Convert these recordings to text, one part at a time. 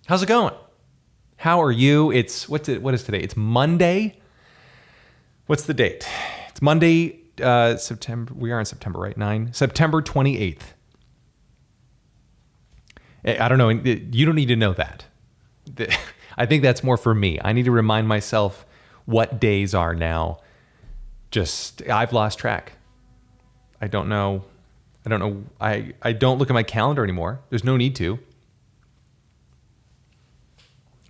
How's it going? How are you? What is today? It's Monday. What's the date? It's Monday, September. We are in September, right? September 28th. I don't know. You don't need to know that. I think that's more for me. I need to remind myself what days are now. I've lost track. I don't know. I don't look at my calendar anymore. There's no need to.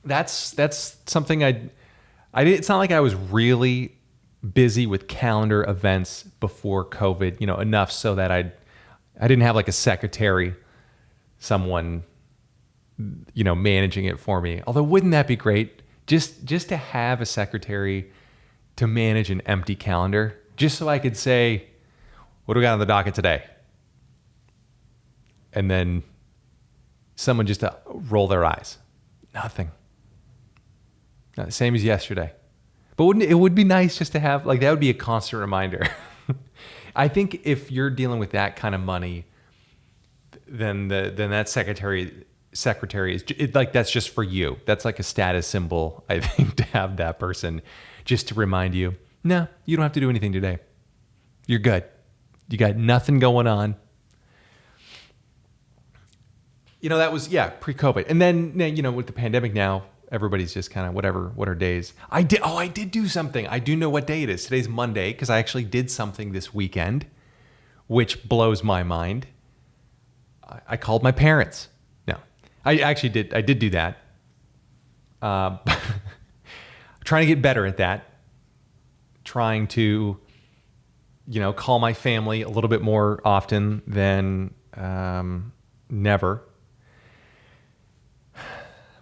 That's something it's not like I was really busy with calendar events before COVID, enough so that I didn't have like a secretary, someone, managing it for me. Although wouldn't that be great? Just to have a secretary to manage an empty calendar, just so I could say, what do we got on the docket today? And then someone just to roll their eyes. Nothing. Same as yesterday. But it would be nice just to have, that would be a constant reminder. I think if you're dealing with that kind of money, then that secretary is that's just for you. That's like a status symbol, I think, to have that person just to remind you, no, you don't have to do anything today. You're good. You got nothing going on. That was, pre-COVID. And then, with the pandemic now, everybody's just kind of whatever, what are days? I did do something. I do know what day it is. Today's Monday because I actually did something this weekend, which blows my mind. I called my parents. No, I actually did. I did do that. Trying to get better at that. Trying to, call my family a little bit more often than never.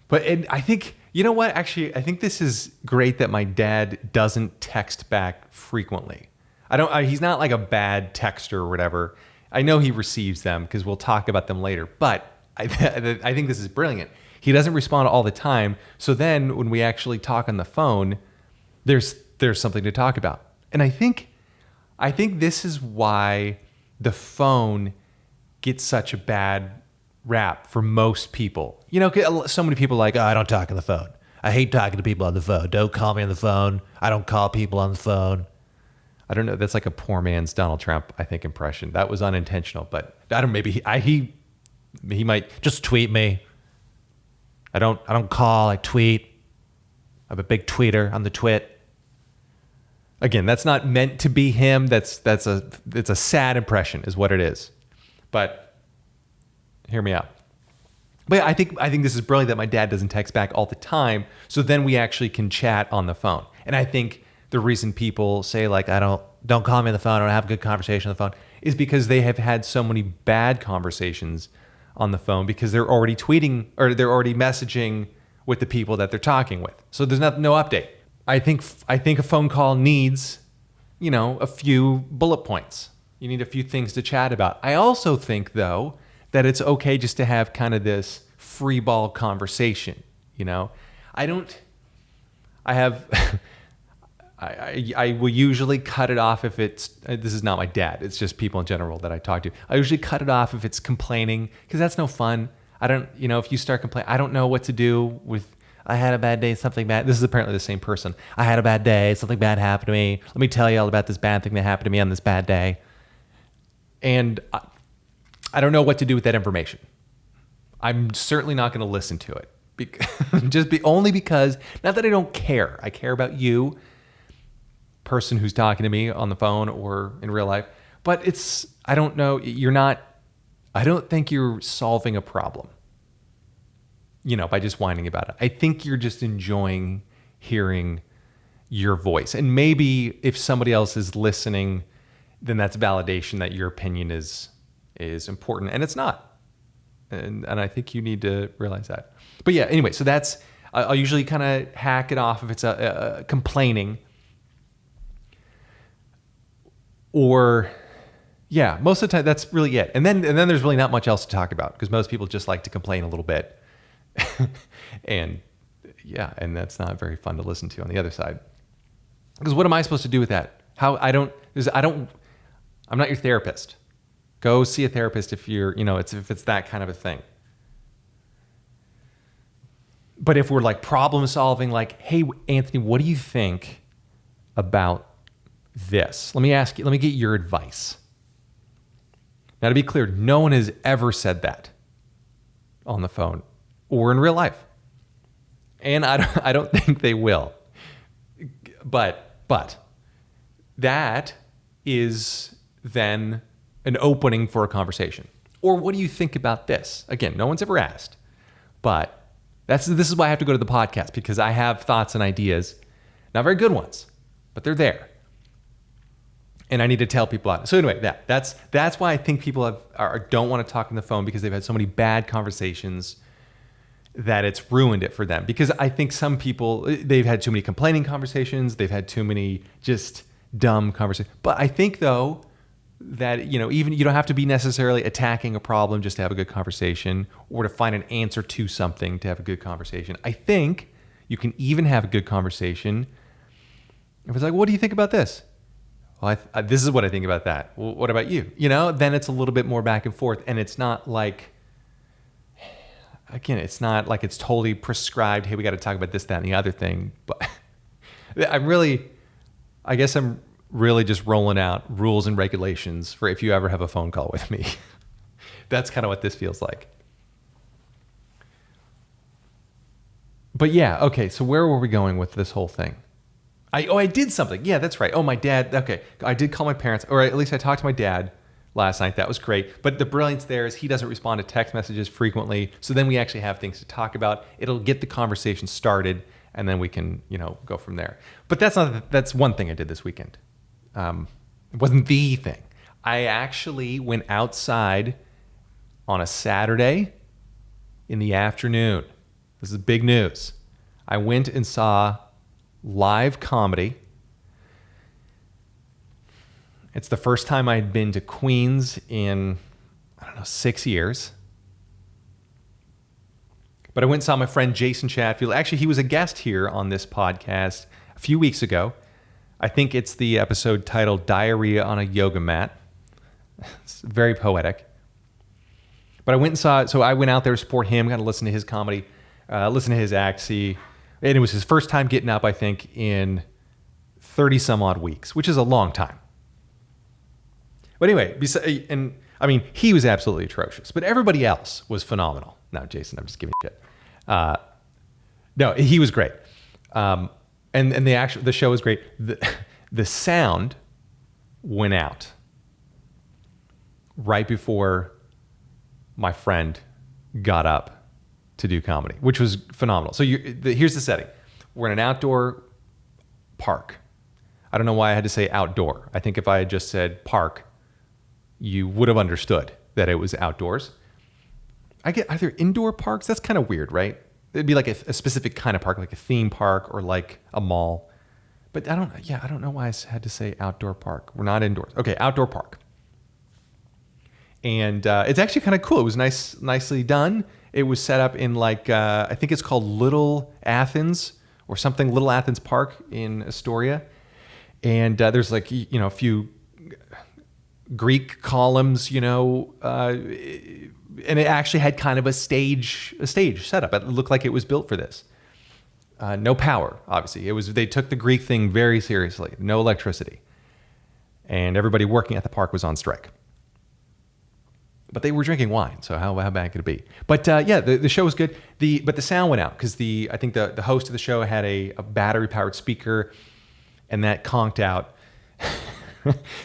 But I think, you know what? Actually, I think this is great that my dad doesn't text back frequently. He's not like a bad texter or whatever. I know he receives them because we'll talk about them later. But I think this is brilliant. He doesn't respond all the time. So then when we actually talk on the phone, there's something to talk about. And I think this is why the phone gets such a bad rap for most people. So many people are like, oh, I don't talk on the phone. I hate talking to people on the phone. Don't call me on the phone. I don't call people on the phone. I don't know. That's like a poor man's Donald Trump, I think, impression. That was unintentional, but I don't. Maybe he might just tweet me. I don't call. I tweet. I'm a big tweeter on the twit. Again, that's not meant to be him. It's a sad impression, is what it is. But hear me out. But I think this is brilliant that my dad doesn't text back all the time. So then we actually can chat on the phone. And I think the reason people say don't call me on the phone, I don't have a good conversation on the phone, is because they have had so many bad conversations on the phone because they're already tweeting or they're already messaging with the people that they're talking with. So there's no update. I think a phone call needs, a few bullet points. You need a few things to chat about. I also think, though, that it's okay just to have kind of this free ball conversation. I will usually cut it off if this is not my dad. It's just people in general that I talk to. I usually cut it off if it's complaining because that's no fun. I don't, if you start complaining, I don't know what to do with, I had a bad day, something bad. This is apparently the same person. I had a bad day, something bad happened to me. Let me tell you all about this bad thing that happened to me on this bad day. And I don't know what to do with that information. I'm certainly not going to listen to it. Only because, not that I don't care. I care about you, person who's talking to me on the phone or in real life. But I don't know, I don't think you're solving a problem, by just whining about it. I think you're just enjoying hearing your voice. And maybe if somebody else is listening, then that's validation that your opinion is important, and it's not. And I think you need to realize that. But yeah, anyway, so that's, I'll usually kind of hack it off if it's a complaining. Or, yeah, most of the time that's really it. And then there's really not much else to talk about because most people just like to complain a little bit. And that's not very fun to listen to on the other side. Because what am I supposed to do with that? I'm not your therapist. Go see a therapist if you're, if it's that kind of a thing. But if we're like problem solving, like, hey, Anthony, what do you think about this? Let me ask you, let me get your advice. Now, to be clear, no one has ever said that on the phone or in real life. And I don't think they will. But that is then an opening for a conversation. Or what do you think about this? Again, no one's ever asked. But this is why I have to go to the podcast, because I have thoughts and ideas, not very good ones, but they're there. And I need to tell people about it. So anyway, that's why I think people don't want to talk on the phone, because they've had so many bad conversations that it's ruined it for them. Because I think some people, they've had too many complaining conversations, they've had too many just dumb conversations. But I think though that, even you don't have to be necessarily attacking a problem just to have a good conversation, or to find an answer to something to have a good conversation. I think you can even have a good conversation if it's like, what do you think about this? Well, this is what I think about that. Well, what about you? Then it's a little bit more back and forth, and it's not like, again, it's not like it's totally prescribed, hey, we got to talk about this, that, and the other thing. But I guess I'm really just rolling out rules and regulations for if you ever have a phone call with me. That's kind of what this feels like. But yeah, okay, so where were we going with this whole thing? I did something. Yeah, that's right. Oh, my dad. Okay, I did call my parents, or at least I talked to my dad last night. That was great. But the brilliance there is he doesn't respond to text messages frequently. So then we actually have things to talk about. It'll get the conversation started, and then we can, go from there. But that's one thing I did this weekend. It wasn't the thing. I actually went outside on a Saturday in the afternoon. This is big news. I went and saw live comedy. It's the first time I'd been to Queens in, 6 years. But I went and saw my friend Jason Chatfield. Actually, he was a guest here on this podcast a few weeks ago. I think it's the episode titled Diarrhea on a Yoga Mat. It's very poetic. But I went and saw it. So I went out there to support him, got to listen to his comedy, listen to his act, and it was his first time getting up, I think, in 30 some odd weeks, which is a long time. But anyway, he was absolutely atrocious, but everybody else was phenomenal. No, Jason, I'm just giving you shit. No, he was great. And the show was great. The sound went out right before my friend got up to do comedy, which was phenomenal. So here's the setting. We're in an outdoor park. I don't know why I had to say outdoor. I think if I had just said park, you would have understood that it was outdoors. I get either indoor parks. That's kind of weird, right? It'd be like a specific kind of park, like a theme park or like a mall. But I don't know why I had to say outdoor park. We're not indoors. Okay, outdoor park. And it's actually kind of cool. It was nicely done. It was set up in I think it's called Little Athens or something, Little Athens Park in Astoria. And there's a few Greek columns, and it actually had kind of a stage setup. It looked like it was built for this. No power, obviously. They took the Greek thing very seriously. No electricity. And everybody working at the park was on strike. But they were drinking wine, so how bad could it be? But the show was good. But the sound went out because I think the host of the show had a battery-powered speaker, and that conked out.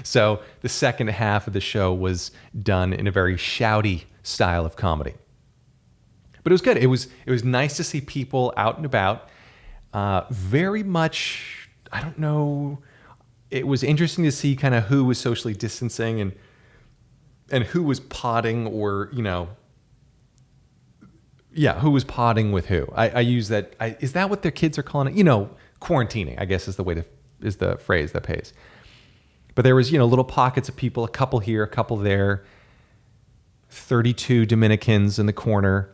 So the second half of the show was done in a very shouty style of comedy. But it was good. It was nice to see people out and about. Very much, I don't know. It was interesting to see kind of who was socially distancing and who was potting or, who was potting with who. I use that. Is that what their kids are calling it? Quarantining, I guess is the phrase that pays. But there was, little pockets of people, a couple here, a couple there, 32 Dominicans in the corner.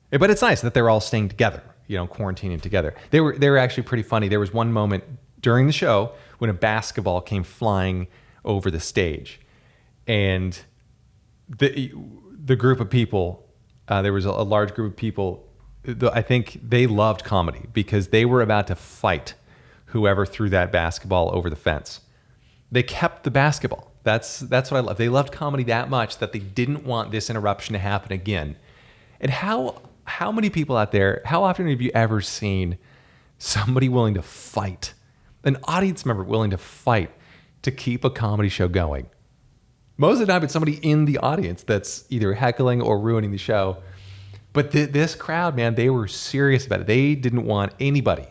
But it's nice that they're all staying together, quarantining together. They were actually pretty funny. There was one moment during the show when a basketball came flying over the stage, and the group of people There was a large group of people. I think they loved comedy because they were about to fight whoever threw that basketball over the fence. They kept the basketball. That's what I love. They loved comedy that much that they didn't want this interruption to happen again. And how many people out there, how often have you ever seen somebody willing to fight, an audience member willing to fight to keep a comedy show going? Most of the time it's somebody in the audience that's either heckling or ruining the show. But this crowd, man, they were serious about it. They didn't want anybody.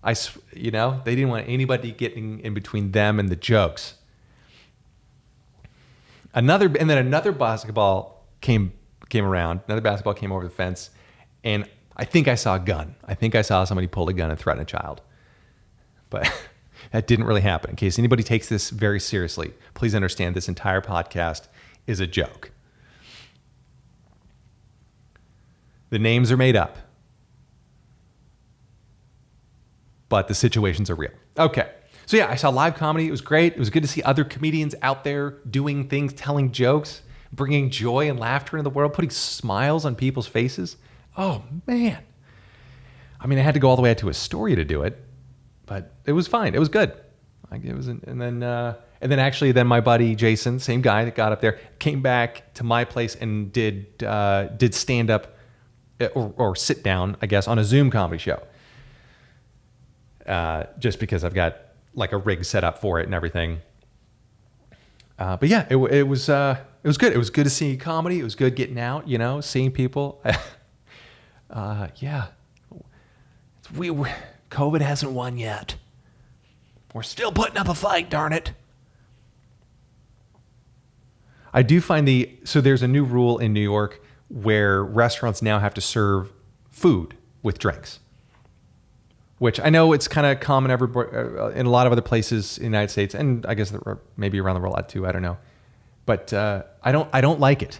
They didn't want anybody getting in between them and the jokes. Another basketball came around. Another basketball came over the fence, and I think I saw a gun. I think I saw somebody pull a gun and threaten a child. But that didn't really happen. In case anybody takes this very seriously, please understand this entire podcast is a joke. The names are made up, but the situations are real. Okay. So yeah, I saw live comedy. It was great. It was good to see other comedians out there doing things, telling jokes, bringing joy and laughter into the world, putting smiles on people's faces. Oh, man. I mean, I had to go all the way out to Astoria to do it, but it was fine. It was good. And then my buddy Jason, same guy that got up there, came back to my place and did stand up or sit down, I guess, on a Zoom comedy show. Just because I've got like a rig set up for it and everything. But yeah, it was good. It was good to see comedy. It was good getting out, seeing people. Yeah. COVID hasn't won yet. We're still putting up a fight, darn it. I do find so there's a new rule in New York where restaurants now have to serve food with drinks, which I know it's kind of common in a lot of other places in the United States, and I guess maybe around the world too. I don't know, but I don't like it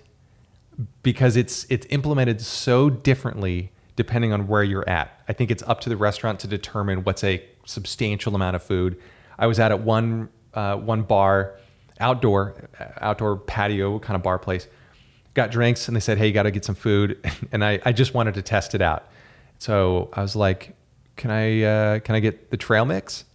because it's implemented so differently depending on where you're at. I think it's up to the restaurant to determine what's a substantial amount of food. I was at one bar, outdoor patio kind of bar place, got drinks, and they said, "Hey, you got to get some food," and I just wanted to test it out. So I was like, Can I get the trail mix?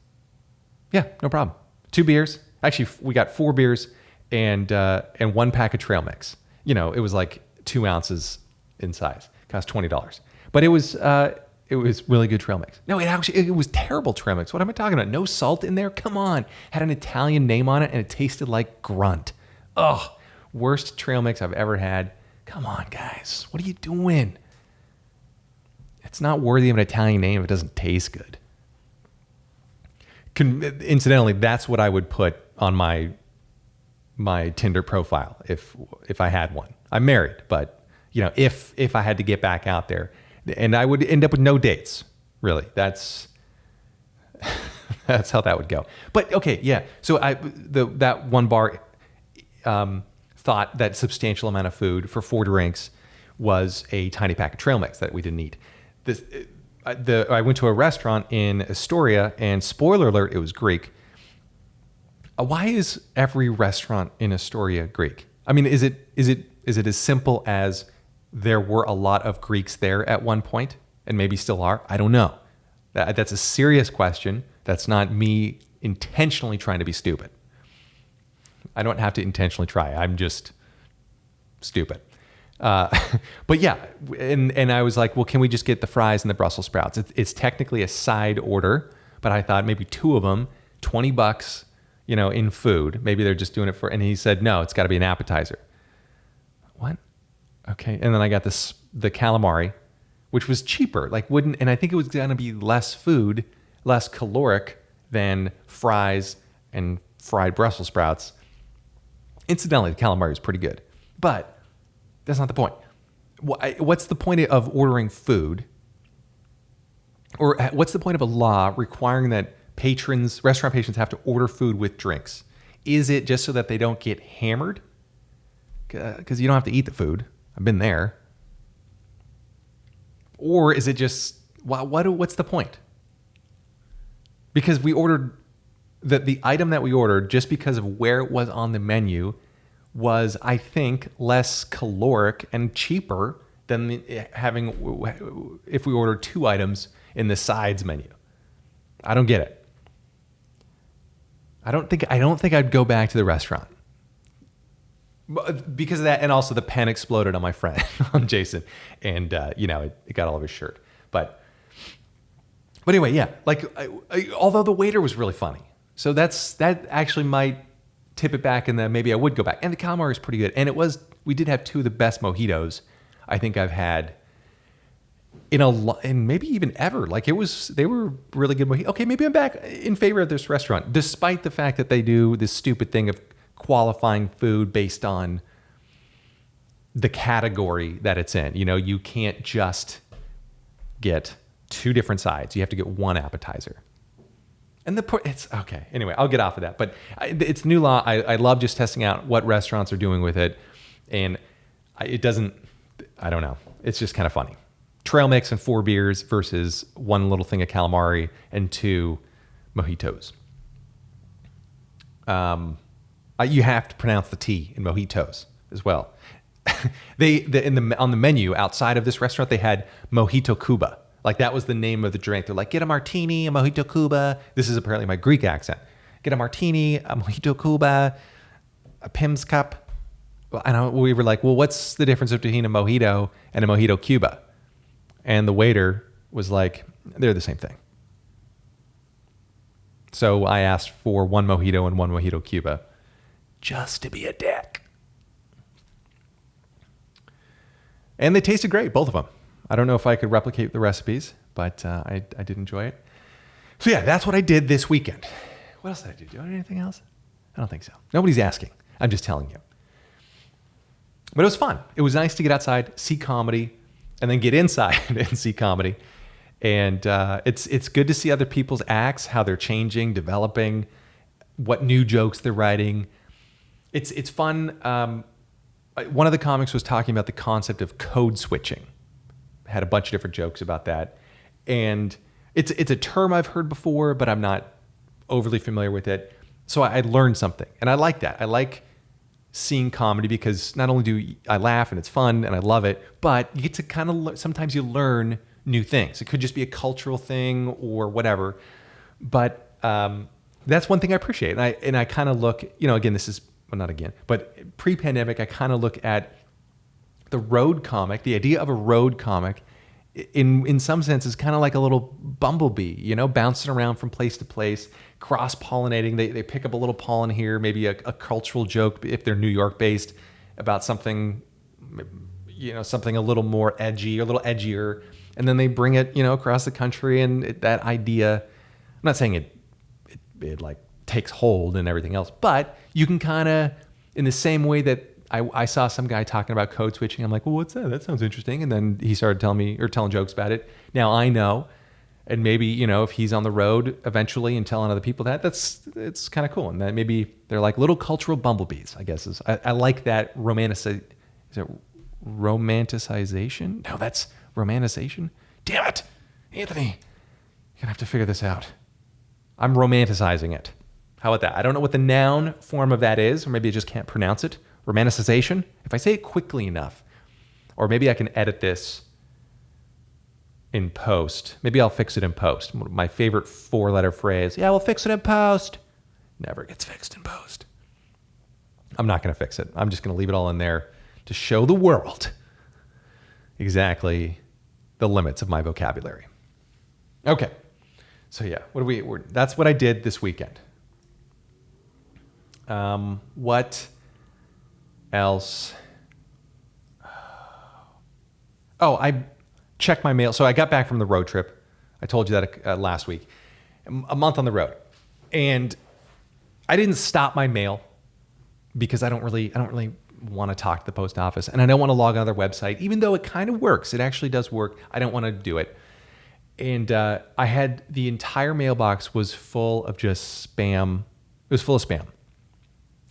Yeah, no problem. 2 beers. Actually, we got 4 beers and 1 pack of trail mix. It was like 2 ounces in size. Cost $20. But it was really good trail mix. No, it was terrible trail mix. What am I talking about? No salt in there? Come on. Had an Italian name on it and it tasted like grunt. Ugh. Worst trail mix I've ever had. Come on, guys. What are you doing? It's not worthy of an Italian name if it doesn't taste good. Incidentally, that's what I would put on my Tinder profile if I had one. I'm married, but if I had to get back out there, and I would end up with no dates. Really, that's how that would go. But okay, yeah. So that one bar thought that substantial amount of food for 4 drinks was a tiny pack of trail mix that we didn't eat. I went to a restaurant in Astoria, and spoiler alert, it was Greek. Why is every restaurant in Astoria Greek? I mean, is it as simple as there were a lot of Greeks there at one point, and maybe still are? I don't know. That's a serious question. That's not me intentionally trying to be stupid. I don't have to intentionally try. I'm just stupid. But yeah, and I was like, well, can we just get the fries and the Brussels sprouts? It's technically a side order, but I thought maybe 2 of them, $20, in food. Maybe they're just doing it and he said, no, it's got to be an appetizer. What? Okay. And then I got the calamari, which was cheaper, and I think it was going to be less food, less caloric than fries and fried Brussels sprouts. Incidentally, the calamari is pretty good, but that's not the point. What's the point of ordering food? Or what's the point of a law requiring that restaurant patrons have to order food with drinks? Is it just so that they don't get hammered? Because you don't have to eat the food. I've been there. Or is it just, what's the point? Because we ordered, the item that we ordered, just because of where it was on the menu, was, I think, less caloric and cheaper than if we order 2 items in the sides menu. I don't get it. I don't think I'd go back to the restaurant because of that, and also the pen exploded on my friend, on Jason, and it got all over his shirt. But anyway, yeah. Like, although the waiter was really funny, so that actually might tip it back, and then maybe I would go back. And the calamari is pretty good, and we did have 2 of the best mojitos I think I've had in maybe even ever. Like, they were really good mojitos. Okay, maybe I'm back in favor of this restaurant, despite the fact that they do this stupid thing of qualifying food based on the category that it's in. You can't just get 2 different sides. You have to get 1 appetizer. And it's okay. Anyway, I'll get off of that. But it's new law. I love just testing out what restaurants are doing with it. And I don't know. It's just kind of funny. Trail mix and 4 beers versus 1 little thing of calamari and 2 mojitos. You have to pronounce the T in mojitos as well. On the menu outside of this restaurant, they had Mojito Cuba. Like, that was the name of the drink. They're like, get a martini, a Mojito Cuba. This is apparently my Greek accent. Get a martini, a Mojito Cuba, a Pim's cup. And we were like, well, what's the difference between a Mojito and a Mojito Cuba? And the waiter was like, they're the same thing. So I asked for 1 Mojito and 1 Mojito Cuba, just to be a dick. And they tasted great, both of them. I don't know if I could replicate the recipes, but I did enjoy it. So yeah, that's what I did this weekend. What else did I do? Did I do anything else? I don't think so. Nobody's asking. I'm just telling you. But it was fun. It was nice to get outside, see comedy, and then get inside and see comedy. And it's good to see other people's acts, how they're changing, developing, what new jokes they're writing. It's fun. One of the comics was talking about the concept of code switching. Had a bunch of different jokes about that. And it's a term I've heard before, but I'm not overly familiar with it. So I learned something. And I like that. I like seeing comedy because not only do I laugh and it's fun and I love it, but you get to kind of, sometimes you learn new things. It could just be a cultural thing or whatever. But that's one thing I appreciate. And I kind of look, again, but pre-pandemic, I kind of look at the road comic, the idea of a road comic in some sense is kind of like a little bumblebee, bouncing around from place to place, cross-pollinating. They pick up a little pollen here, maybe a cultural joke if they're New York based about something, something a little more edgy, a little edgier, and then they bring it, across the country. And that idea, I'm not saying it like takes hold and everything else, but you can kind of, in the same way that I saw some guy talking about code switching. I'm like, well, what's that? That sounds interesting. And then he started telling jokes about it. Now I know, and maybe, if he's on the road eventually and telling other people it's kind of cool. And that maybe they're like little cultural bumblebees, I guess. I like that is it romanticization? No, that's romanticization. Damn it, Anthony, you're gonna have to figure this out. I'm romanticizing it. How about that? I don't know what the noun form of that is, or maybe I just can't pronounce it. Romanticization. If I say it quickly enough, or maybe I can edit this in post. Maybe I'll fix it in post. My favorite 4-letter phrase. Yeah, we'll fix it in post. Never gets fixed in post. I'm not going to fix it. I'm just going to leave it all in there to show the world exactly the limits of my vocabulary. Okay. So yeah, that's what I did this weekend. What else? Oh, I checked my mail. So I got back from the road trip. I told you that last week. A month on the road. And I didn't stop my mail because I don't really want to talk to the post office, and I don't want to log on their website, even though it kind of works. It actually does work. I don't want to do it. And I had the entire mailbox was full of just spam. It was full of spam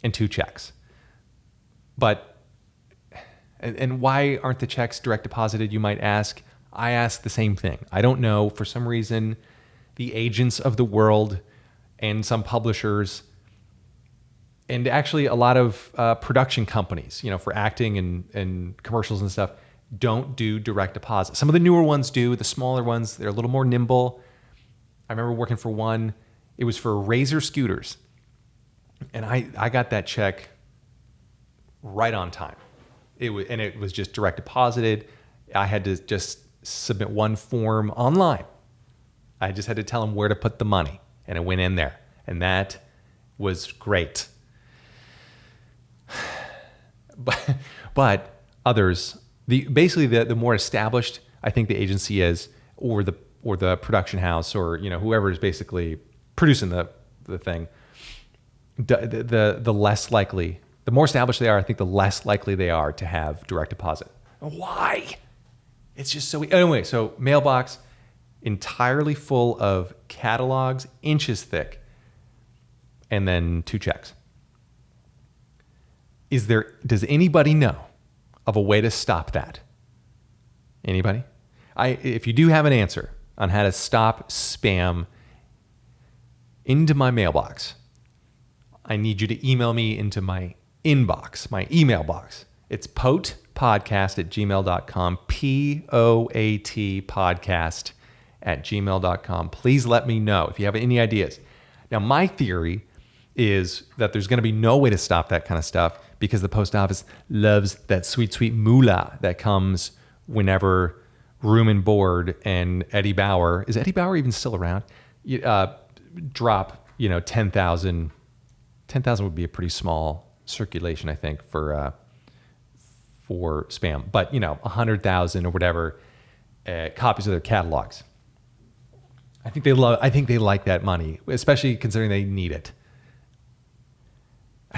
and 2 checks. But, and why aren't the checks direct deposited, you might ask? I ask the same thing. I don't know. For some reason, the agents of the world and some publishers, and actually a lot of production companies, for acting and commercials and stuff, don't do direct deposit. Some of the newer ones do. The smaller ones, they're a little more nimble. I remember working for one. It was for Razor scooters. And I got that check right on time. It was just direct deposited. I had to just submit one form online. I just had to tell them where to put the money, and it went in there. And that was great. But others, basically the more established I think the agency is, or the production house, or whoever is basically producing the thing, the less likely, the more established they are, I think the less likely they are to have direct deposit. Why? It's just so anyway. So mailbox entirely full of catalogs, inches thick, and then 2 checks. Does anybody know of a way to stop that? Anybody? If you do have an answer on how to stop spam into my mailbox, I need you to email me into my inbox, my email box. It's poatpodcast@gmail.com, POAT podcast@gmail.com. Please let me know if you have any ideas. Now, my theory is that there's going to be no way to stop that kind of stuff because the post office loves that sweet, sweet moolah that comes whenever Room and Board and Eddie Bauer, is Eddie Bauer even still around? Drop, 10,000. 10,000 would be a pretty small circulation, I think, for spam. But 100,000 or whatever copies of their catalogs. I think they like that money, especially considering they need it.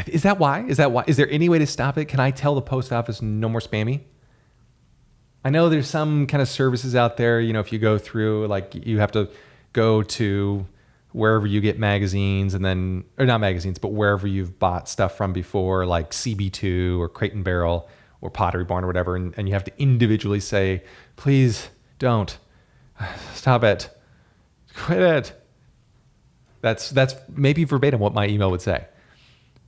Is that why? Is there any way to stop it? Can I tell the post office no more spammy? I know there's some kind of services out there, if you go through, like you have to go to wherever you get magazines and then, or not magazines, but wherever you've bought stuff from before, like CB2 or Crate and Barrel or Pottery Barn or whatever. And you have to individually say, please don't, stop it, quit it. That's maybe verbatim what my email would say.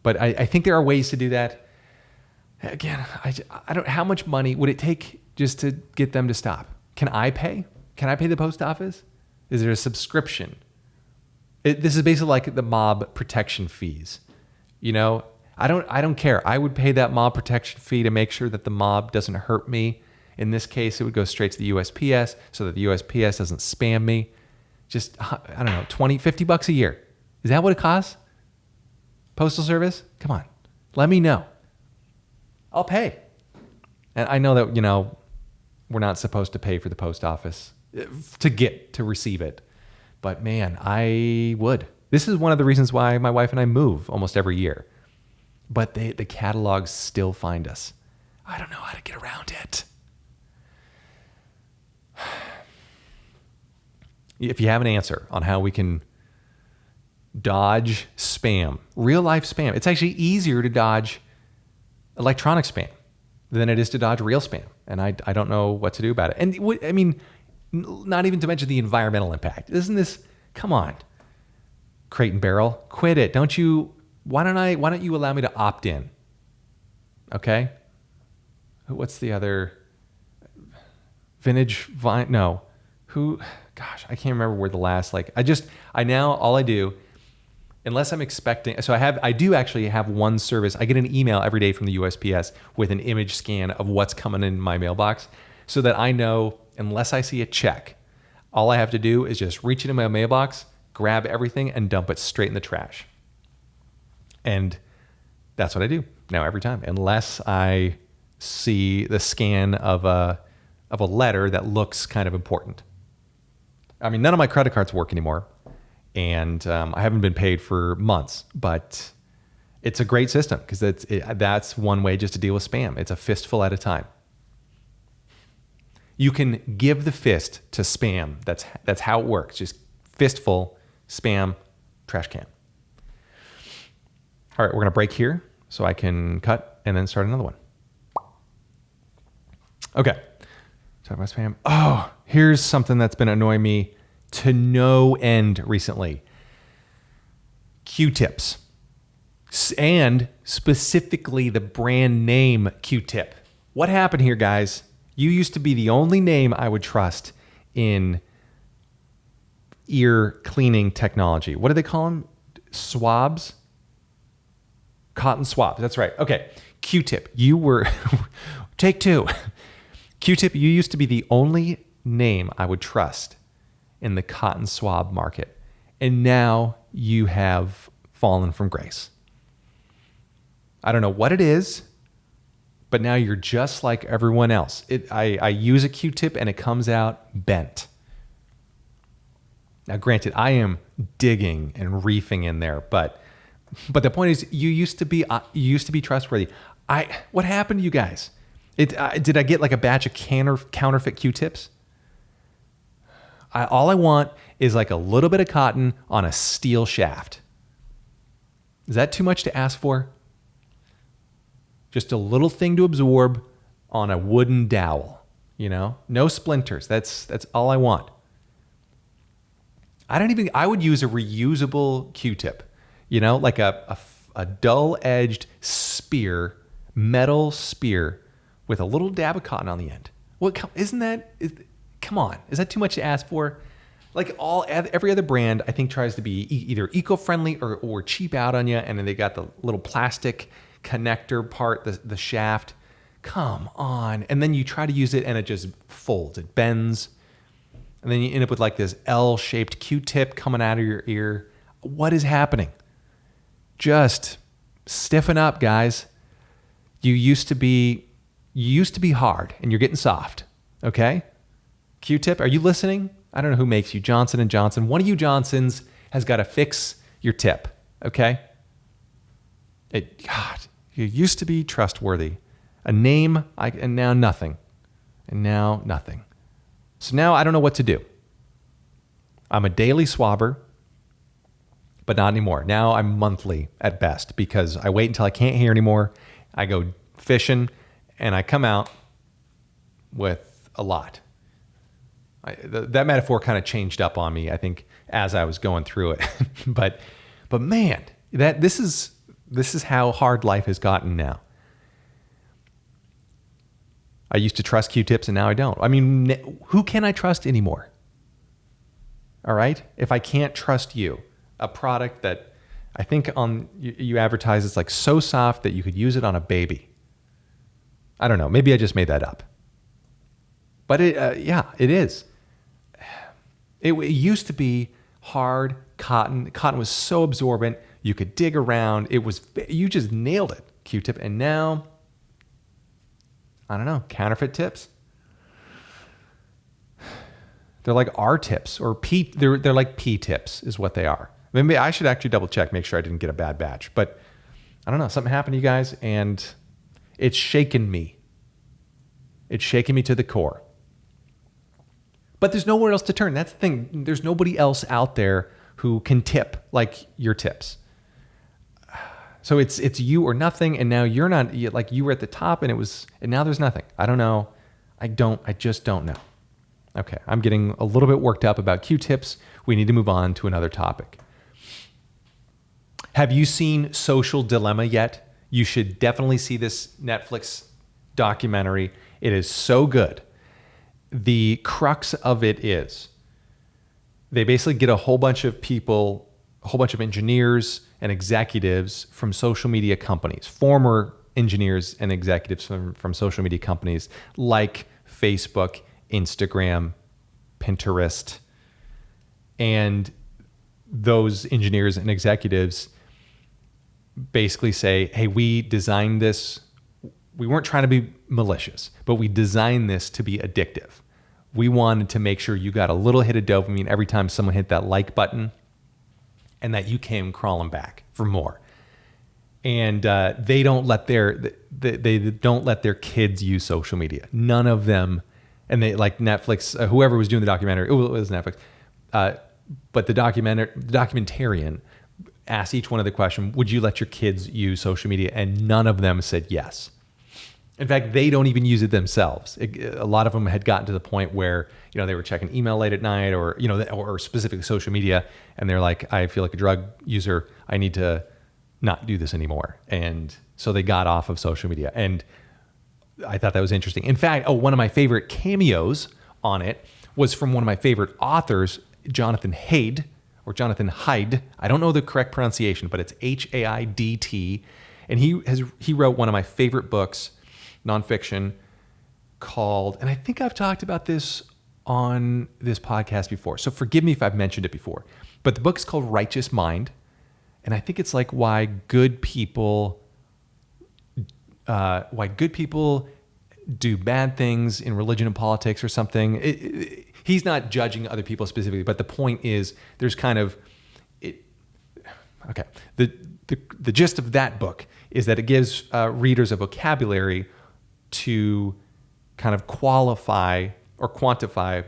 But I think there are ways to do that. Again, I don't, how much money would it take just to get them to stop? Can I pay? Can I pay the post office? Is there a subscription? This is basically like the mob protection fees. I don't care. I would pay that mob protection fee to make sure that the mob doesn't hurt me. In this case, it would go straight to the USPS so that the USPS doesn't spam me. Just, I don't know, $20, $50 a year. Is that what it costs? Postal Service? Come on. Let me know. I'll pay. And I know that, we're not supposed to pay for the post office to receive it. But man, I would. This is one of the reasons why my wife and I move almost every year. But the catalogs still find us. I don't know how to get around it. If you have an answer on how we can dodge spam, real life spam, it's actually easier to dodge electronic spam than it is to dodge real spam. And I don't know what to do about it. And I mean, not even to mention the environmental impact. Isn't this, come on, Crate and Barrel, quit it. Why don't you allow me to opt in? Okay. What's the other? Vintage Vine? No. Gosh, I can't remember where the last, all I do, unless I'm expecting, so I do actually have one service. I get an email every day from the USPS with an image scan of what's coming in my mailbox so that I know, unless I see a check, all I have to do is just reach into my mailbox, grab everything, and dump it straight in the trash. And that's what I do now every time, unless I see the scan of a letter that looks kind of important. I mean, none of my credit cards work anymore, and I haven't been paid for months, but it's a great system because that's one way just to deal with spam. It's a fistful at a time. You can give the fist to spam. That's how it works. Just fistful, spam, trash can. All right, we're going to break here so I can cut and then start another one. Okay. Talk about spam. Oh, here's something that's been annoying me to no end recently. Q-tips. And specifically the brand name Q-tip. What happened here, guys? You used to be the only name I would trust in ear cleaning technology. What do they call them? Swabs? Cotton swabs. That's right. Okay. Q-tip. You were, take two. Q-tip, you used to be the only name I would trust in the cotton swab market. And now you have fallen from grace. I don't know what it is, but now you're just like everyone else. I use a Q-tip and it comes out bent. Now, granted, I am digging and reefing in there, but the point is, you used to be trustworthy. What happened to you guys? Did I get like a batch of counterfeit Q-tips? All I want is like a little bit of cotton on a steel shaft. Is that too much to ask for? Just a little thing to absorb on a wooden dowel, no splinters. That's all I want. I would use a reusable Q-tip, like a dull-edged spear, metal spear with a little dab of cotton on the end. Well, come on, is that too much to ask for? Like every other brand, I think, tries to be either eco-friendly or cheap out on you, and then they got the little plastic connector part, the shaft. Come on. And then you try to use it and it just folds, it bends. And then you end up with like this L-shaped Q-tip coming out of your ear. What is happening? Just stiffen up, guys. You used to be hard and you're getting soft. Okay? Q-tip, are you listening? I don't know who makes you, Johnson & Johnson. One of you Johnsons has got to fix your tip. Okay? God, you used to be trustworthy. A name, and now nothing. And now nothing. So now I don't know what to do. I'm a daily swabber, but not anymore. Now I'm monthly at best because I wait until I can't hear anymore. I go fishing and I come out with a lot. That metaphor kind of changed up on me, I think, as I was going through it. but man, this is how hard life has gotten now. I used to trust Q-tips and now I don't. I mean, who can I trust anymore? All right? If I can't trust you, a product that I think you advertise it's like so soft that you could use it on a baby. I don't know. Maybe I just made that up. But it is. It used to be hard cotton. Cotton was so absorbent. You could dig around. You just nailed it, Q-tip. And now, I don't know, counterfeit tips. They're like R tips or P. They're like P tips is what they are. Maybe I should actually double check, make sure I didn't get a bad batch. But I don't know, something happened to you guys and it's shaken me. It's shaken me to the core. But there's nowhere else to turn. That's the thing. There's nobody else out there who can tip like your tips. So it's you or nothing, and now you're not, like you were at the top and now there's nothing. I don't know. I just don't know. Okay, I'm getting a little bit worked up about Q-tips. We need to move on to another topic. Have you seen Social Dilemma yet? You should definitely see this Netflix documentary. It is so good. The crux of it is they basically get a whole bunch of people, a whole bunch of engineers and executives from social media companies, former engineers and executives from social media companies like Facebook, Instagram, Pinterest. And those engineers and executives basically say, hey, we designed this. We weren't trying to be malicious, but we designed this to be addictive. We wanted to make sure you got a little hit of dopamine every time someone hit that like button and that you came crawling back for more. And they don't let their kids use social media. None of them. And they, like Netflix, whoever was doing the documentary, it was Netflix. But the documentarian asked each one of the question, would you let your kids use social media? And none of them said yes. In fact, they don't even use it themselves. A lot of them had gotten to the point where, they were checking email late at night or specifically social media. And they're like, I feel like a drug user. I need to not do this anymore. And so they got off of social media. And I thought that was interesting. In fact, one of my favorite cameos on it was from one of my favorite authors, Jonathan Haidt, or Jonathan Haidt. I don't know the correct pronunciation, but it's Haidt. And he wrote one of my favorite books, nonfiction, called, and I think I've talked about this on this podcast before, so forgive me if I've mentioned it before, but the book is called Righteous Mind. And I think it's like why good people do bad things in religion and politics or something. He's not judging other people specifically, but the point is there's kind of okay. The gist of that book is that it gives readers a vocabulary to kind of qualify or quantify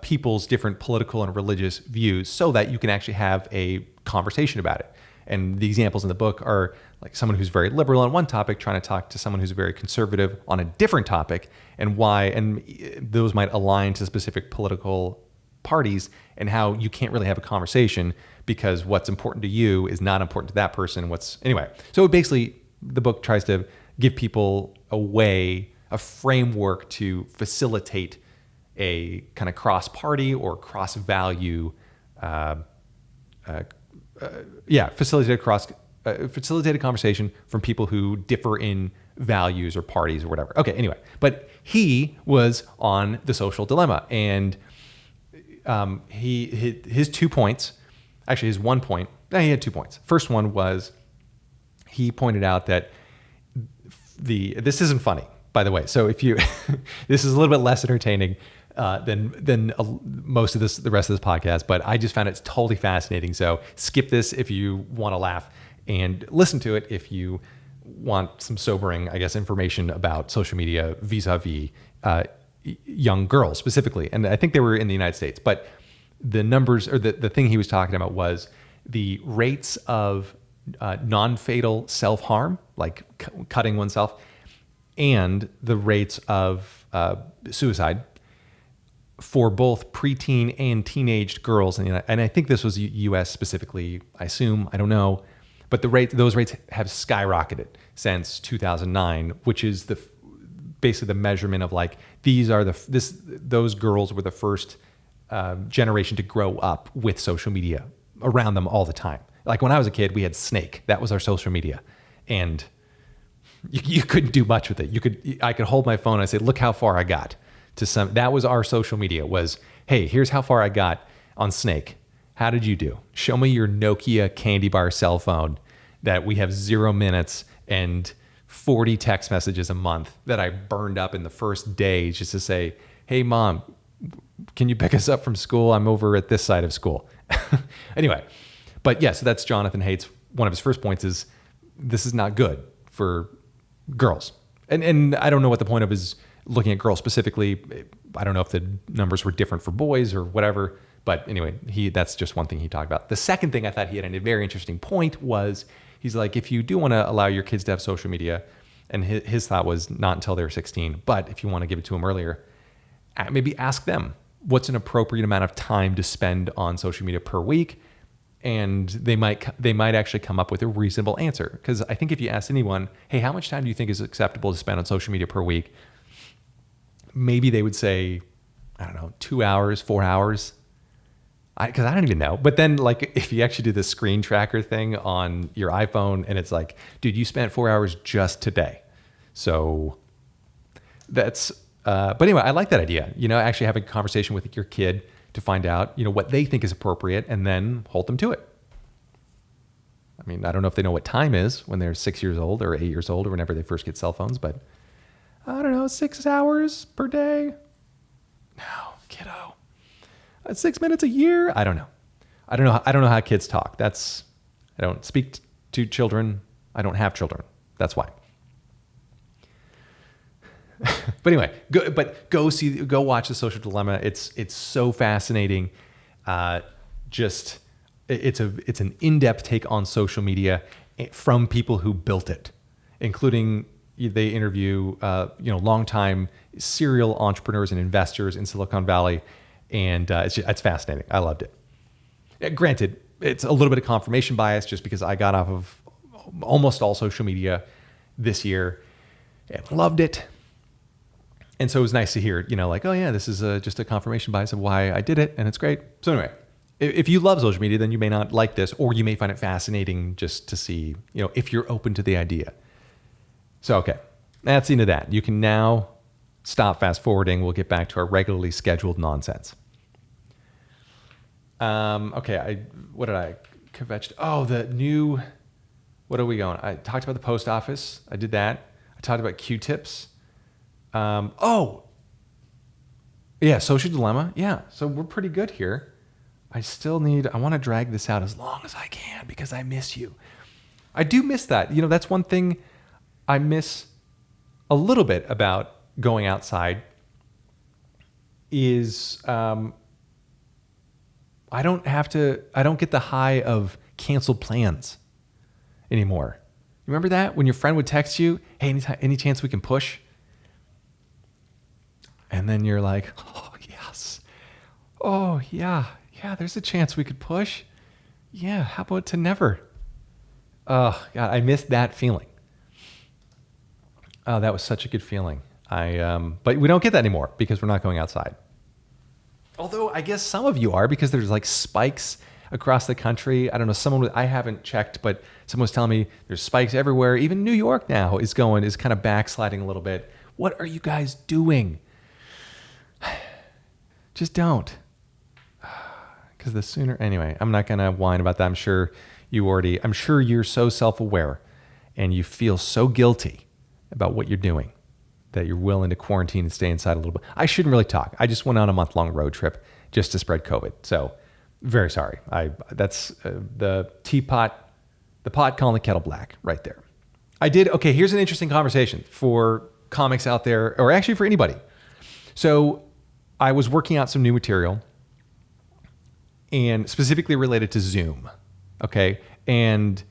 people's different political and religious views so that you can actually have a conversation about it. And the examples in the book are like someone who's very liberal on one topic trying to talk to someone who's very conservative on a different topic, and why, and those might align to specific political parties, and how you can't really have a conversation because what's important to you is not important to that person. Anyway, so basically the book tries to give people a framework to facilitate a kind of cross-party or cross-value facilitated conversation from people who differ in values or parties or whatever. Okay, anyway, but he was on The Social Dilemma, and his 2 points, actually his 1 point, he had 2 points. First one was he pointed out that this isn't funny, by the way. So if you, this is a little bit less entertaining than most of the rest of this podcast, but I just found it totally fascinating. So skip this if you want to laugh, and listen to it if you want some sobering, I guess, information about social media vis-a-vis young girls specifically. And I think they were in the United States, but the numbers, or the thing he was talking about was the rates of non-fatal self-harm, like cutting oneself, and the rates of suicide for both preteen and teenaged girls. And I think this was U.S. specifically, I assume, I don't know. But those rates have skyrocketed since 2009, which is basically the measurement of like, those girls were the first generation to grow up with social media around them all the time. Like when I was a kid, we had Snake. That was our social media. And you couldn't do much with it. I could hold my phone and I say, look how far I got. That was our social media, was, hey, here's how far I got on Snake. How did you do? Show me your Nokia candy bar cell phone that we have 0 minutes and 40 text messages a month that I burned up in the first day just to say, hey, Mom, can you pick us up from school? I'm over at this side of school. Anyway, but yeah, so that's Jonathan Haidt's, one of his first points is this is not good for girls. And I don't know what the point of is looking at girls specifically. I don't know if the numbers were different for boys or whatever. But anyway, that's just one thing he talked about. The second thing I thought he had a very interesting point was, he's like, if you do want to allow your kids to have social media, and his thought was not until they're 16, but if you want to give it to them earlier, maybe ask them what's an appropriate amount of time to spend on social media per week, and they might actually come up with a reasonable answer. Because I think if you ask anyone, hey, how much time do you think is acceptable to spend on social media per week? Maybe they would say, I don't know, 2 hours, 4 hours. Because I don't even know. But then, like, if you actually do the screen tracker thing on your iPhone, and it's like, dude, you spent 4 hours just today. So that's, but anyway, I like that idea. Actually having a conversation with your kid to find out, what they think is appropriate, and then hold them to it. I mean, I don't know if they know what time is when they're 6 years old or 8 years old or whenever they first get cell phones, but I don't know, 6 hours per day? No, kiddo. 6 minutes a year? I don't know. I don't know how kids talk. I don't speak to children. I don't have children. That's why. But anyway, go watch The Social Dilemma. It's so fascinating. It's an in-depth take on social media from people who built it, including they interview longtime serial entrepreneurs and investors in Silicon Valley. And it's fascinating. I loved it. Granted, it's a little bit of confirmation bias just because I got off of almost all social media this year. and loved it. And so it was nice to hear, like, oh yeah, this is just a confirmation bias of why I did it, and it's great. So anyway, if you love social media, then you may not like this, or you may find it fascinating just to see, if you're open to the idea. So, okay, that's the end of that. You can now stop fast forwarding. We'll get back to our regularly scheduled nonsense. Okay, what did I kvetched? Oh, the new, what are we going? I talked about the post office. I did that. I talked about Q-tips. Oh, yeah, social dilemma. Yeah, so we're pretty good here. I want to drag this out as long as I can because I miss you. I do miss that. That's one thing I miss a little bit about going outside is I don't get the high of canceled plans anymore. You remember that? When your friend would text you, hey, any chance we can push? And then you're like, oh, yes. Oh, yeah. Yeah, there's a chance we could push. Yeah, how about to never? Oh, God, I missed that feeling. Oh, that was such a good feeling. But we don't get that anymore because we're not going outside. Although I guess some of you are because there's like spikes across the country. I don't know, I haven't checked, but someone was telling me there's spikes everywhere. Even New York now is kind of backsliding a little bit. What are you guys doing? Just don't. Because the sooner, anyway, I'm not going to whine about that. I'm sure you're so self-aware and you feel so guilty about what you're doing that you're willing to quarantine and stay inside a little bit. I shouldn't really talk. I just went on a month-long road trip just to spread COVID. So very sorry. That's the teapot, the pot calling the kettle black right there. Okay, here's an interesting conversation for comics out there, or actually for anybody. So I was working out some new material and specifically related to Zoom. Okay. And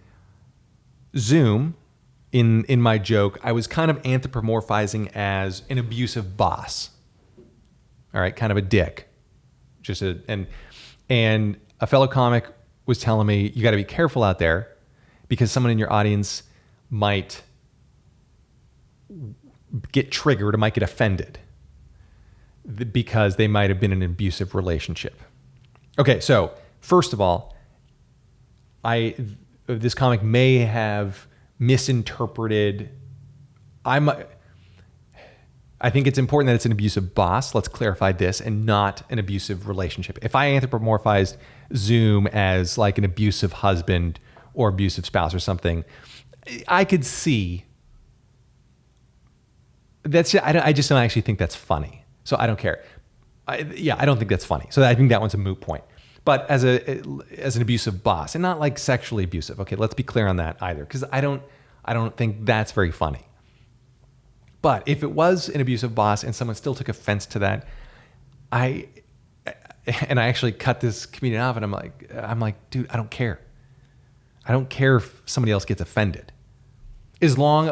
Zoom, in my joke, I was kind of anthropomorphizing as an abusive boss. All right. Kind of a dick. And a fellow comic was telling me, you got to be careful out there because someone in your audience might get triggered or might get offended because they might have been in an abusive relationship. Okay, so first of all, this comic may have misinterpreted. I think it's important that it's an abusive boss. Let's clarify this, and not an abusive relationship. If I anthropomorphized Zoom as like an abusive husband or abusive spouse or something, I could see. I just don't actually think that's funny. So I don't care. I don't think that's funny. So I think that one's a moot point. But as an abusive boss, and not like sexually abusive. Okay, let's be clear on that either, because I don't think that's very funny. But if it was an abusive boss and someone still took offense to that, I actually cut this comedian off, and I'm like, dude, I don't care. I don't care if somebody else gets offended. As long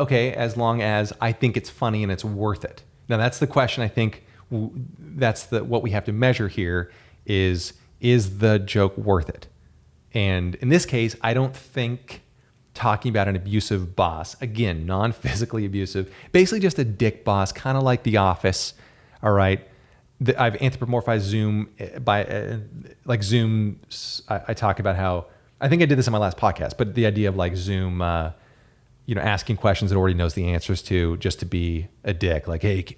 as I think it's funny and it's worth it. Now that's the question. I think that's what we have to measure here is the joke worth it? And in this case, I don't think talking about an abusive boss, again, non-physically abusive, basically just a dick boss, kind of like The Office. All right. I've anthropomorphized Zoom by like Zoom. I talk about how, I think I did this on my last podcast, but the idea of like Zoom, asking questions it already knows the answers to just to be a dick. Like, hey,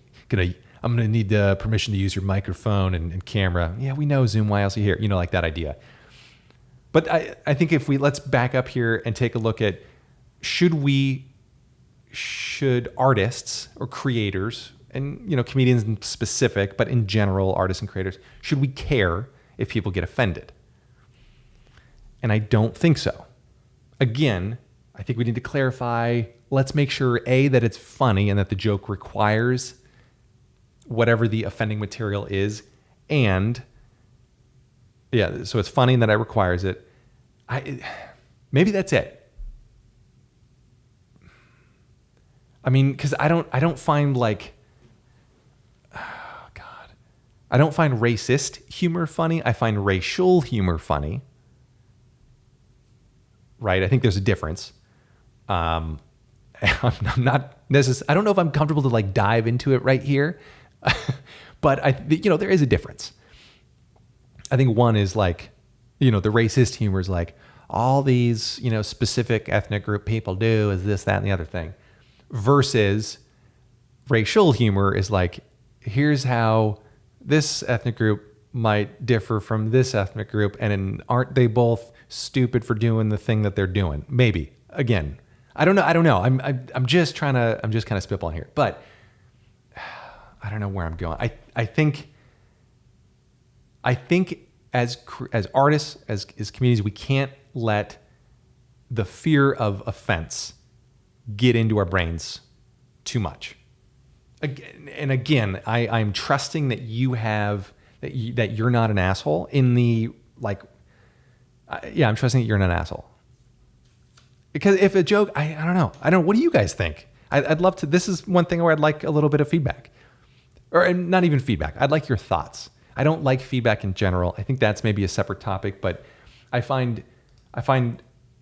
I'm going to need the permission to use your microphone and camera. Yeah, we know Zoom. Why else are you here? Like that idea. But I think let's back up here and take a look at, should artists or creators, and comedians in specific, but in general, artists and creators, should we care if people get offended? And I don't think so. Again, I think we need to clarify, let's make sure, A, that it's funny and that the joke requires whatever the offending material is, and so it's funny and that it requires it. Maybe that's it. I mean, because I don't find like, oh God, I don't find racist humor funny. I find racial humor funny. Right? I think there's a difference. I'm not necessarily, I don't know if I'm comfortable to like dive into it right here, but there is a difference. I think one is like, the racist humor is like all these, specific ethnic group people do is this, that, and the other thing, versus racial humor is like, here's how this ethnic group might differ from this ethnic group, and aren't they both stupid for doing the thing that they're doing? Maybe. Again, I don't know. I'm just kind of spitballing here, but I don't know where I'm going. I think as artists, as communities, we can't let the fear of offense get into our brains too much. And again, I'm trusting that that you're not an asshole in the like. I'm trusting that you're not an asshole. Because if a joke, I don't know. What do you guys think? I'd love to. This is one thing where I'd like a little bit of feedback, or not even feedback. I'd like your thoughts. I don't like feedback in general. I think that's maybe a separate topic, but I find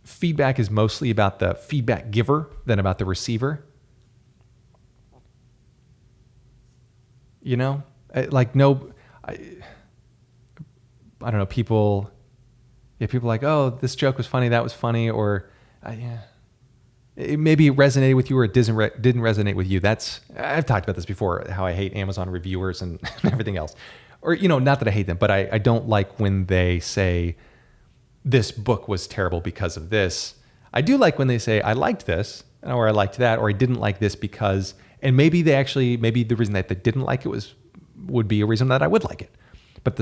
feedback is mostly about the feedback giver than about the receiver. Like I don't know. People are like, oh, this joke was funny, that was funny, or maybe it resonated with you or it didn't resonate with you. I've talked about this before, how I hate Amazon reviewers and everything else. Or, not that I hate them, but I don't like when they say this book was terrible because of this. I do like when they say I liked this, or I liked that, or I didn't like this because, and maybe the reason that they didn't like it would be a reason that I would like it. But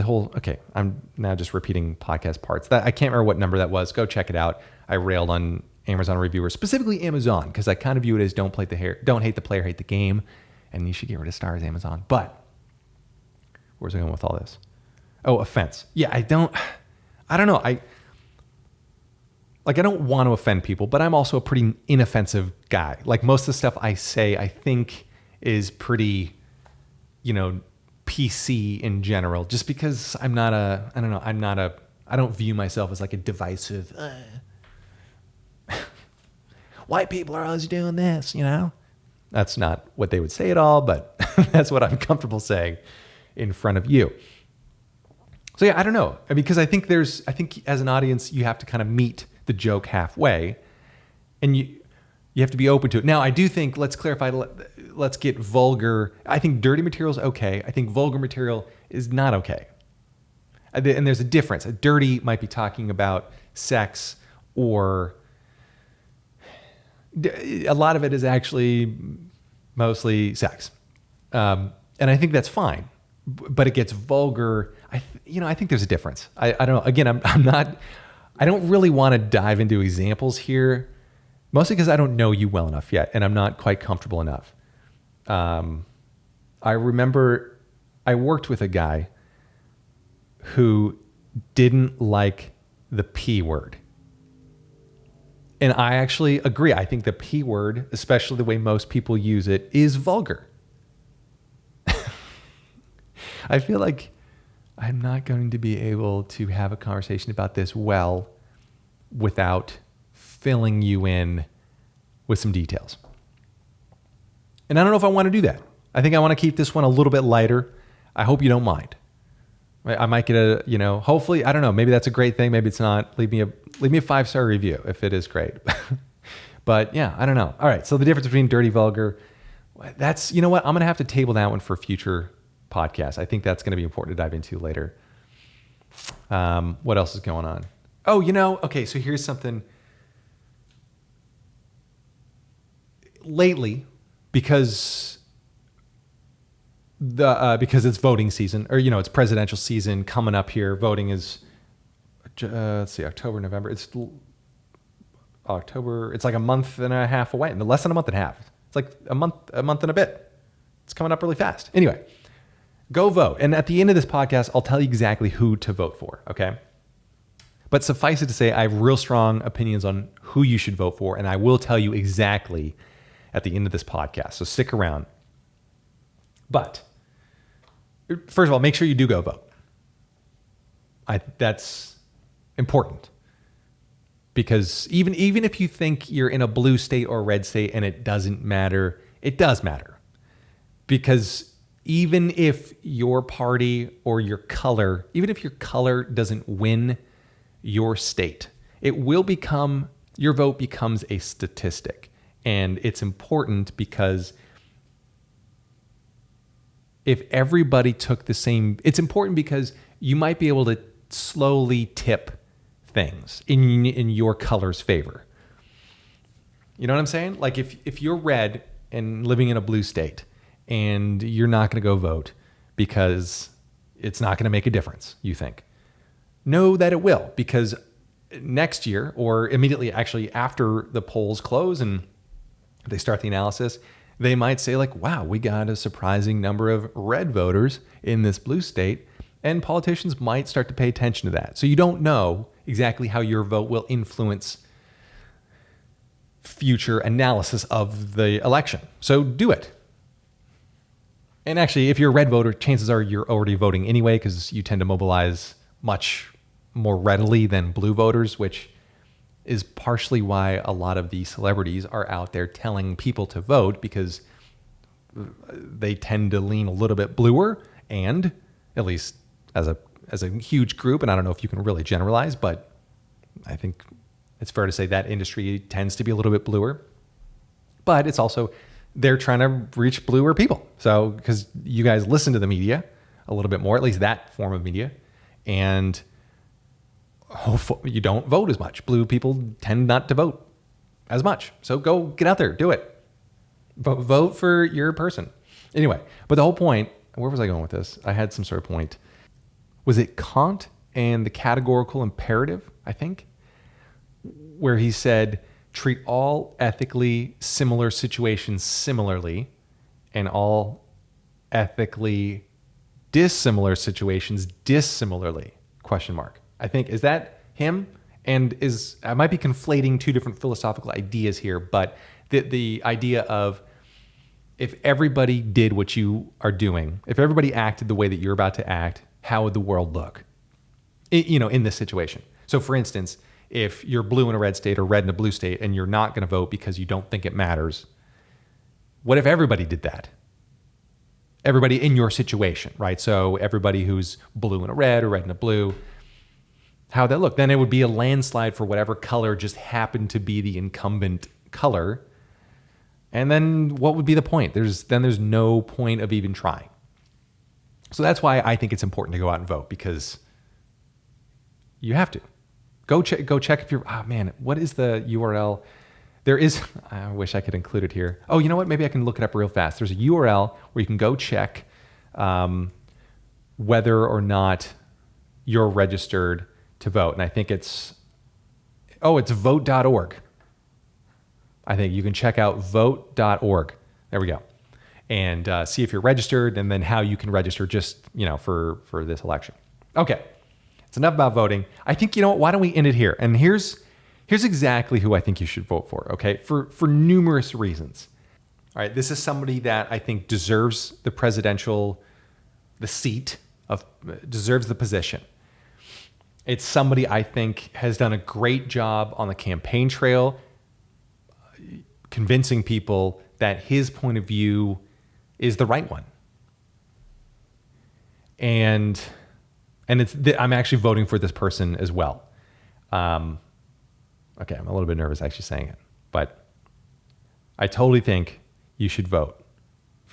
I'm now just repeating podcast parts. That I can't remember what number that was. Go check it out. I railed on Amazon reviewers, specifically Amazon, because I kind of view it as don't hate the player, hate the game, and you should get rid of stars, Amazon. But where's I going with all this? Oh, offense. Yeah, I don't know. I don't want to offend people, but I'm also a pretty inoffensive guy. Like most of the stuff I say, I think is pretty, PC in general, just because I don't view myself as like a divisive, white people are always doing this, That's not what they would say at all, but that's what I'm comfortable saying in front of you. So yeah, I don't know. Because I think as an audience, you have to kind of meet the joke halfway, and you have to be open to it. Now, I do think, let's clarify, let's get vulgar. I think dirty material is okay. I think vulgar material is not okay. And there's a difference. A dirty might be talking about sex, or a lot of it is actually mostly sex. And I think that's fine. But it gets vulgar. I think there's a difference. I don't know. Again, I don't really want to dive into examples here, mostly because I don't know you well enough yet, and I'm not quite comfortable enough. I remember I worked with a guy who didn't like the P word. And I actually agree. I think the P word, especially the way most people use it, is vulgar. I feel like I'm not going to be able to have a conversation about this well without filling you in with some details. And I don't know if I want to do that. I think I want to keep this one a little bit lighter. I hope you don't mind. I might get hopefully, I don't know, maybe that's a great thing. Maybe it's not. Leave me a 5-star review if it is great. But yeah, I don't know. All right. So the difference between dirty, vulgar, that's, I'm going to have to table that one for future podcasts. I think that's going to be important to dive into later. What else is going on? Oh, okay. So here's something. Lately, because it's voting season, or it's presidential season coming up here. Voting is let's see, October, November. It's October. It's like a month and a half away, less than a month and a half. It's like a month and a bit. It's coming up really fast. Anyway, go vote. And at the end of this podcast, I'll tell you exactly who to vote for. Okay. But suffice it to say, I have real strong opinions on who you should vote for, and I will tell you exactly at the end of this podcast. So stick around. But first of all, make sure you do go vote. That's important. because even if you think you're in a blue state or a red state and it doesn't matter, it does matter. Because even if your party or your color, even if your color doesn't win your state, it will become, your vote becomes a statistic. And it's important because if everybody took the same, it's important because you might be able to slowly tip things in your color's favor. You know what I'm saying? Like if you're red and living in a blue state and you're not going to go vote because it's not going to make a difference, you think. Know that it will, because next year, or immediately actually after the polls close and they start the analysis, they might say like, wow, we got a surprising number of red voters in this blue state, and politicians might start to pay attention to that. So you don't know exactly how your vote will influence future analysis of the election. So do it. And actually, if you're a red voter, chances are you're already voting anyway, because you tend to mobilize much more readily than blue voters, which is partially why a lot of these celebrities are out there telling people to vote, because they tend to lean a little bit bluer, and at least as a huge group, and I don't know if you can really generalize, but I think it's fair to say that industry tends to be a little bit bluer. But it's also, they're trying to reach bluer people. So, because you guys listen to the media a little bit more, at least that form of media, and hopefully you don't vote as much. Blue people tend not to vote as much. So go get out there, do it. Vote for your person. Anyway, but the whole point, where was I going with this? I had some sort of point. Was it Kant and the categorical imperative, I think, where he said, treat all ethically similar situations similarly and all ethically dissimilar situations dissimilarly, ? I think, is that him? And I might be conflating two different philosophical ideas here, but the idea of if everybody did what you are doing, if everybody acted the way that you're about to act, how would the world look, in this situation? So for instance, if you're blue in a red state or red in a blue state and you're not going to vote because you don't think it matters, what if everybody did that? Everybody in your situation, right? So everybody who's blue in a red or red in a blue, how would that look? Then it would be a landslide for whatever color just happened to be the incumbent color. And then what would be the point? There's no point of even trying. So that's why I think it's important to go out and vote, because you have to. Go check if you're, what is the URL? There is, I wish I could include it here. Oh, you know what? Maybe I can look it up real fast. There's a URL where you can go check whether or not you're registered to vote. And I think it's vote.org. I think you can check out vote.org. There we go. And see if you're registered, and then how you can register just, for this election. Okay. It's enough about voting. I think, why don't we end it here? And here's exactly who I think you should vote for, okay? For numerous reasons. All right, this is somebody that I think deserves the seat deserves the position. It's somebody I think has done a great job on the campaign trail, convincing people that his point of view is the right one. And I'm actually voting for this person as well. Okay, I'm a little bit nervous actually saying it, but I totally think you should vote.